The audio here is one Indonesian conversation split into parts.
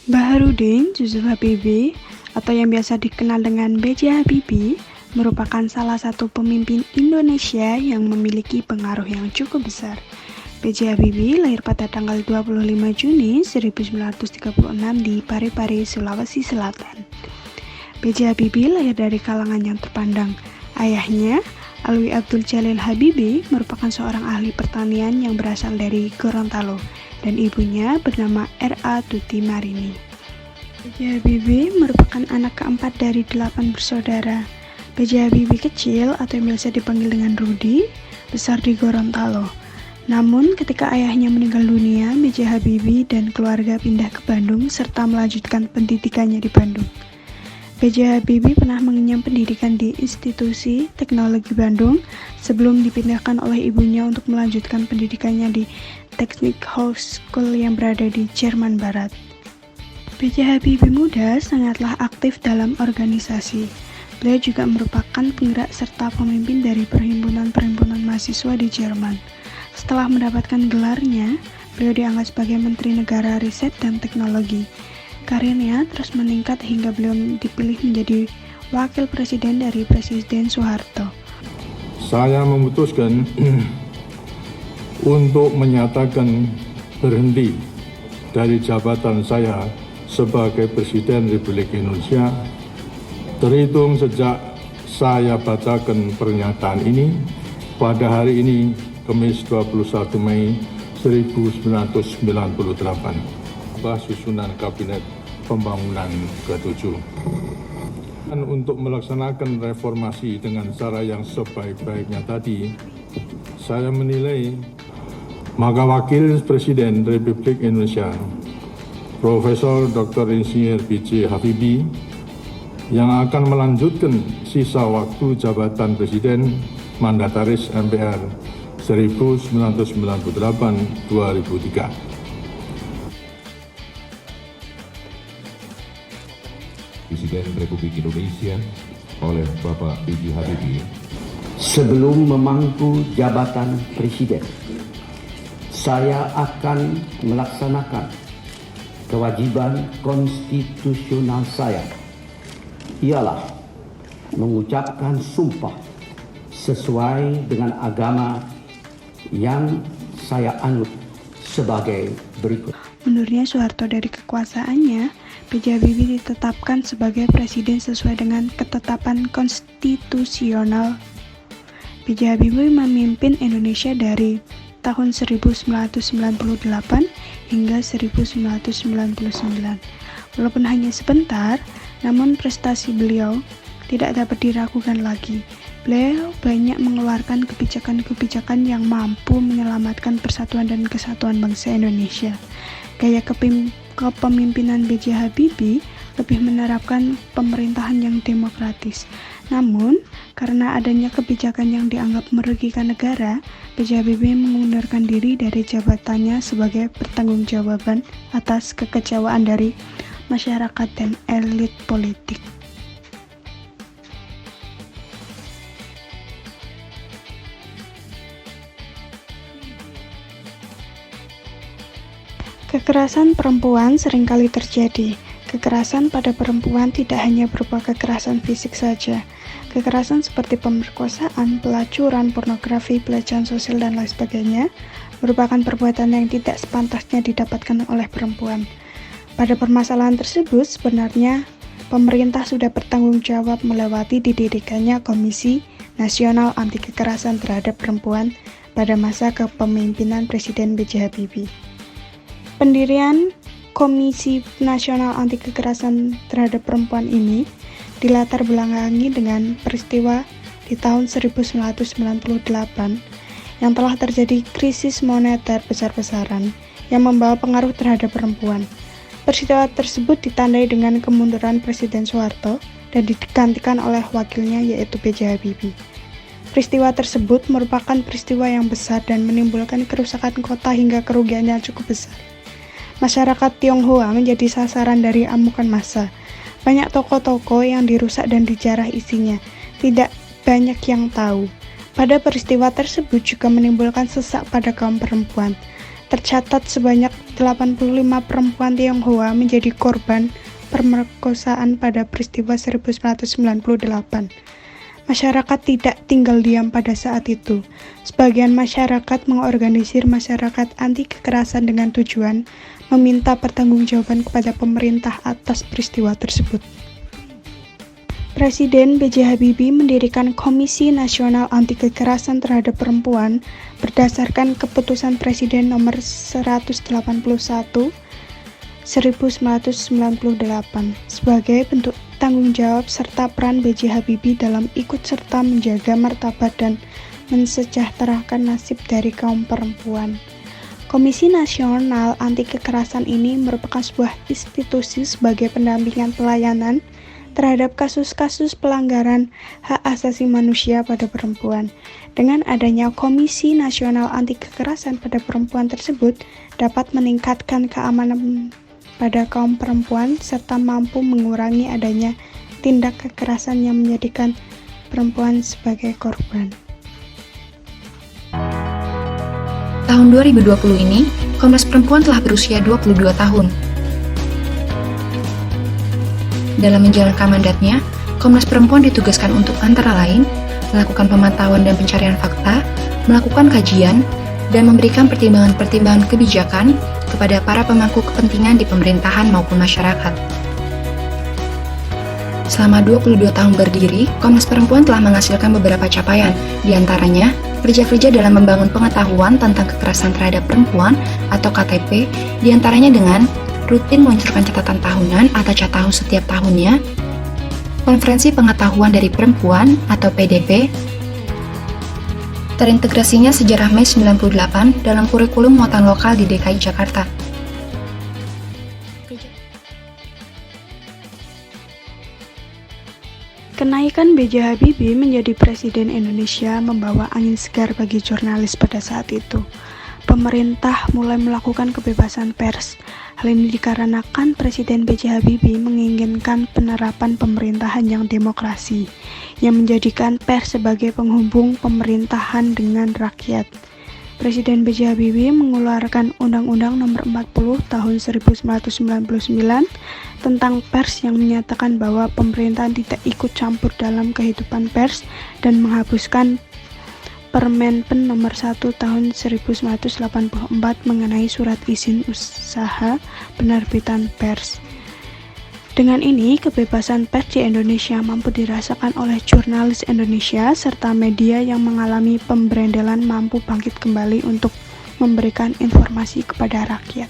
Baharudin Yusuf Habibie atau yang biasa dikenal dengan B.J. Habibie merupakan salah satu pemimpin Indonesia yang memiliki pengaruh yang cukup besar. B.J. Habibie lahir pada tanggal 25 Juni 1936 di Parepare, Sulawesi Selatan. B.J. Habibie lahir dari kalangan yang terpandang. Ayahnya, Alwi Abdul Jalil Habibie, merupakan seorang ahli pertanian yang berasal dari Gorontalo, dan ibunya bernama R.A. Tuti Marini. B.J. Habibie merupakan anak keempat dari 8 bersaudara. B.J. Habibie kecil atau yang biasa dipanggil dengan Rudi, besar di Gorontalo. Namun ketika ayahnya meninggal dunia, B.J. Habibie dan keluarga pindah ke Bandung serta melanjutkan pendidikannya di Bandung. B.J. Habibie pernah mengenyam pendidikan di Institusi Teknologi Bandung sebelum dipindahkan oleh ibunya untuk melanjutkan pendidikannya di Technic House School yang berada di Jerman Barat. B.J. Habibie muda sangatlah aktif dalam organisasi. Beliau juga merupakan penggerak serta pemimpin dari perhimpunan-perhimpunan mahasiswa di Jerman. Setelah mendapatkan gelarnya, beliau diangkat sebagai Menteri Negara Riset dan Teknologi. Karirnya terus meningkat hingga beliau dipilih menjadi Wakil Presiden dari Presiden Soeharto. Saya memutuskan untuk menyatakan berhenti dari jabatan saya sebagai Presiden Republik Indonesia terhitung sejak saya bacakan pernyataan ini pada hari ini, Kamis 21 Mei 1998, susunan Kabinet Pembangunan ke-7. Untuk melaksanakan reformasi dengan cara yang sebaik-baiknya tadi, saya menilai maka Wakil Presiden Republik Indonesia Profesor Dr. Insinyur B.J. Habibie yang akan melanjutkan sisa waktu jabatan Presiden Mandataris MPR 1998-2003. Presiden Republik Indonesia oleh Bapak B.J. Habibie. Sebelum memangku jabatan Presiden, saya akan melaksanakan kewajiban konstitusional saya, ialah mengucapkan sumpah sesuai dengan agama yang saya anut sebagai berikut. Mundurnya Soeharto dari kekuasaannya, B.J. Habibie ditetapkan sebagai presiden sesuai dengan ketetapan konstitusional. B.J. Habibie memimpin Indonesia dari tahun 1998 hingga 1999. Walaupun hanya sebentar, namun prestasi beliau tidak dapat diragukan lagi. Beliau banyak mengeluarkan kebijakan-kebijakan yang mampu menyelamatkan persatuan dan kesatuan bangsa Indonesia. Gaya kepemimpinan B.J. Habibie lebih menerapkan pemerintahan yang demokratis. Namun, karena adanya kebijakan yang dianggap merugikan negara, B.J. Habibie mengundurkan diri dari jabatannya sebagai pertanggungjawaban atas kekecewaan dari masyarakat dan elit politik. Kekerasan perempuan seringkali terjadi. Kekerasan pada perempuan tidak hanya berupa kekerasan fisik saja. Kekerasan seperti pemerkosaan, pelacuran, pornografi, pelecehan sosial, dan lain sebagainya merupakan perbuatan yang tidak sepantasnya didapatkan oleh perempuan. Pada permasalahan tersebut, sebenarnya pemerintah sudah bertanggung jawab melewati didirikannya Komisi Nasional Anti Kekerasan Terhadap Perempuan pada masa kepemimpinan Presiden B.J. Habibie. Pendirian Komisi Nasional Anti Kekerasan Terhadap Perempuan ini dilatar belakangi dengan peristiwa di tahun 1998 yang telah terjadi krisis moneter besar-besaran yang membawa pengaruh terhadap perempuan. Peristiwa tersebut ditandai dengan kemunduran Presiden Soeharto dan digantikan oleh wakilnya yaitu B.J. Habibie. Peristiwa tersebut merupakan peristiwa yang besar dan menimbulkan kerusakan kota hingga kerugian yang cukup besar. Masyarakat Tionghoa menjadi sasaran dari amukan massa. Banyak toko-toko yang dirusak dan dijarah isinya. Tidak banyak yang tahu. Pada peristiwa tersebut juga menimbulkan sesak pada kaum perempuan. tercatat sebanyak 85 perempuan Tionghoa menjadi korban pemerkosaan pada peristiwa 1998. Masyarakat tidak tinggal diam pada saat itu. Sebagian masyarakat mengorganisir masyarakat anti kekerasan dengan tujuan meminta pertanggungjawaban kepada pemerintah atas peristiwa tersebut. Presiden B.J. Habibie mendirikan Komisi Nasional Anti Kekerasan Terhadap Perempuan berdasarkan Keputusan Presiden Nomor 181 1998 sebagai bentuk tanggung jawab serta peran B.J. Habibie dalam ikut serta menjaga martabat dan mensejahterakan nasib dari kaum perempuan. Komisi Nasional Anti Kekerasan ini merupakan sebuah institusi sebagai pendampingan pelayanan terhadap kasus-kasus pelanggaran hak asasi manusia pada perempuan. Dengan adanya Komisi Nasional Anti Kekerasan pada Perempuan tersebut dapat meningkatkan keamanan pada kaum perempuan serta mampu mengurangi adanya tindak kekerasan yang menjadikan perempuan sebagai korban. Tahun 2020 ini, Komnas Perempuan telah berusia 22 tahun. Dalam menjalankan mandatnya, Komnas Perempuan ditugaskan untuk antara lain melakukan pemantauan dan pencarian fakta, melakukan kajian, dan memberikan pertimbangan-pertimbangan kebijakan kepada para pemangku kepentingan di pemerintahan maupun masyarakat. Selama 22 tahun berdiri, Komnas Perempuan telah menghasilkan beberapa capaian, di antaranya kerja-kerja dalam membangun pengetahuan tentang kekerasan terhadap perempuan atau KTP, di antaranya dengan rutin meluncurkan catatan tahunan atau catahu setiap tahunnya, konferensi pengetahuan dari perempuan atau PDP, terintegrasinya sejarah Mei 98 dalam kurikulum muatan lokal di DKI Jakarta. Kenaikan B.J. Habibie menjadi Presiden Indonesia membawa angin segar bagi jurnalis pada saat itu. Pemerintah mulai melakukan kebebasan pers. Hal ini dikarenakan Presiden B.J. Habibie menginginkan penerapan pemerintahan yang demokrasi, yang menjadikan pers sebagai penghubung pemerintahan dengan rakyat. Presiden B.J. Habibie mengeluarkan Undang-Undang Nomor 40 Tahun 1999 tentang pers yang menyatakan bahwa pemerintahan tidak ikut campur dalam kehidupan pers dan menghapuskan Permen-Pen Nomor 1 Tahun 1984 mengenai surat izin usaha penerbitan pers. Dengan ini, kebebasan pers di Indonesia mampu dirasakan oleh jurnalis Indonesia serta media yang mengalami pemberendelan mampu bangkit kembali untuk memberikan informasi kepada rakyat.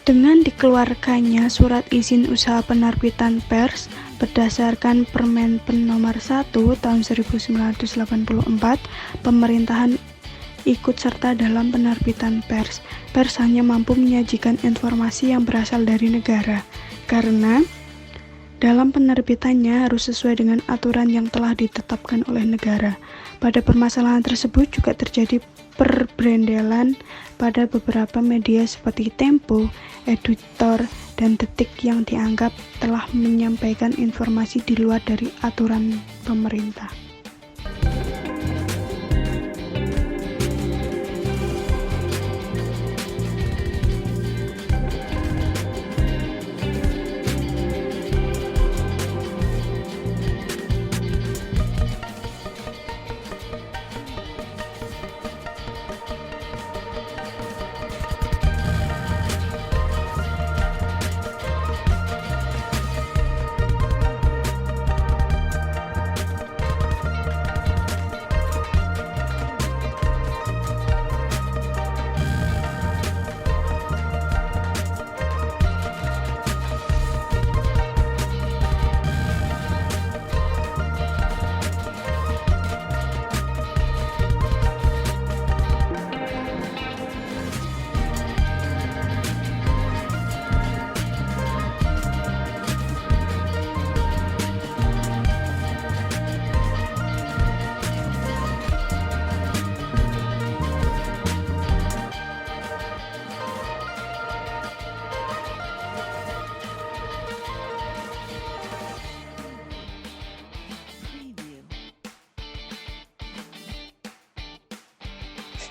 Dengan dikeluarkannya surat izin usaha penerbitan pers berdasarkan Permen-Pen Nomor 1 Tahun 1984, pemerintahan ikut serta dalam penerbitan pers. Pers hanya mampu menyajikan informasi yang berasal dari negara, karena dalam penerbitannya harus sesuai dengan aturan yang telah ditetapkan oleh negara. Pada permasalahan tersebut juga terjadi perbrendelan pada beberapa media seperti Tempo, Editor, dan Detik yang dianggap telah menyampaikan informasi di luar dari aturan pemerintah.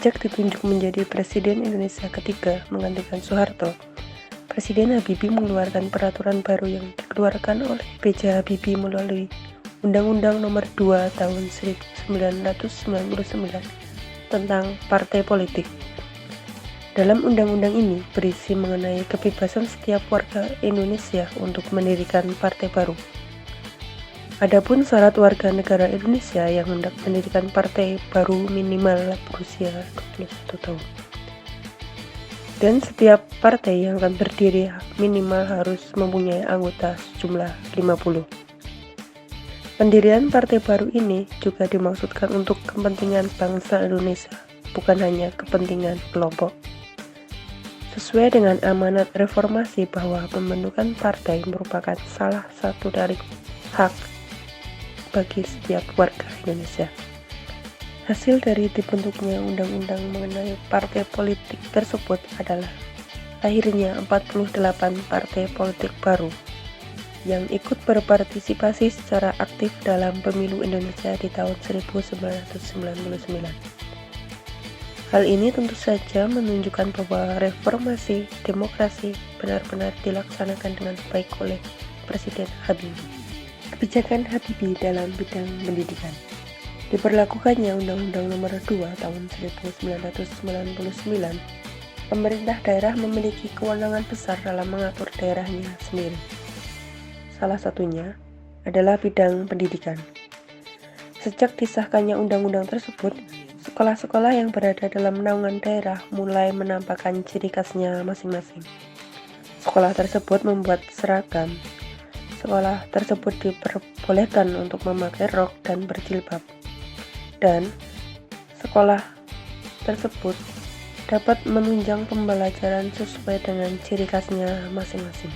Sejak ditunjuk menjadi Presiden Indonesia ketiga menggantikan Soeharto, Presiden Habibie mengeluarkan peraturan baru yang dikeluarkan oleh B.J. Habibie melalui Undang-Undang Nomor 2 Tahun 1999 tentang partai politik. Dalam undang-undang ini berisi mengenai kebebasan setiap warga Indonesia untuk mendirikan partai baru. Adapun syarat warga negara Indonesia yang hendak mendirikan partai baru minimal berusia 21 tahun. Dan setiap partai yang akan berdiri minimal harus mempunyai anggota sejumlah 50. Pendirian partai baru ini juga dimaksudkan untuk kepentingan bangsa Indonesia, bukan hanya kepentingan kelompok. Sesuai dengan amanat reformasi bahwa pembentukan partai merupakan salah satu dari hak bagi setiap warga Indonesia. Hasil dari dibentuknya undang-undang mengenai partai politik tersebut adalah lahirnya 48 partai politik baru yang ikut berpartisipasi secara aktif dalam pemilu Indonesia di tahun 1999. Hal ini tentu saja menunjukkan bahwa reformasi demokrasi benar-benar dilaksanakan dengan baik oleh Presiden Habibie. Kebijakan Habibie dalam bidang pendidikan. Diberlakukannya Undang-Undang Nomor 2 Tahun 1999, pemerintah daerah memiliki kewenangan besar dalam mengatur daerahnya sendiri. Salah satunya adalah bidang pendidikan. Sejak disahkannya undang-undang tersebut, sekolah-sekolah yang berada dalam naungan daerah mulai menampakkan ciri khasnya masing-masing. Sekolah tersebut membuat seragam. Sekolah tersebut diperbolehkan untuk memakai rok dan berjilbab. Dan sekolah tersebut dapat menunjang pembelajaran sesuai dengan ciri khasnya masing-masing.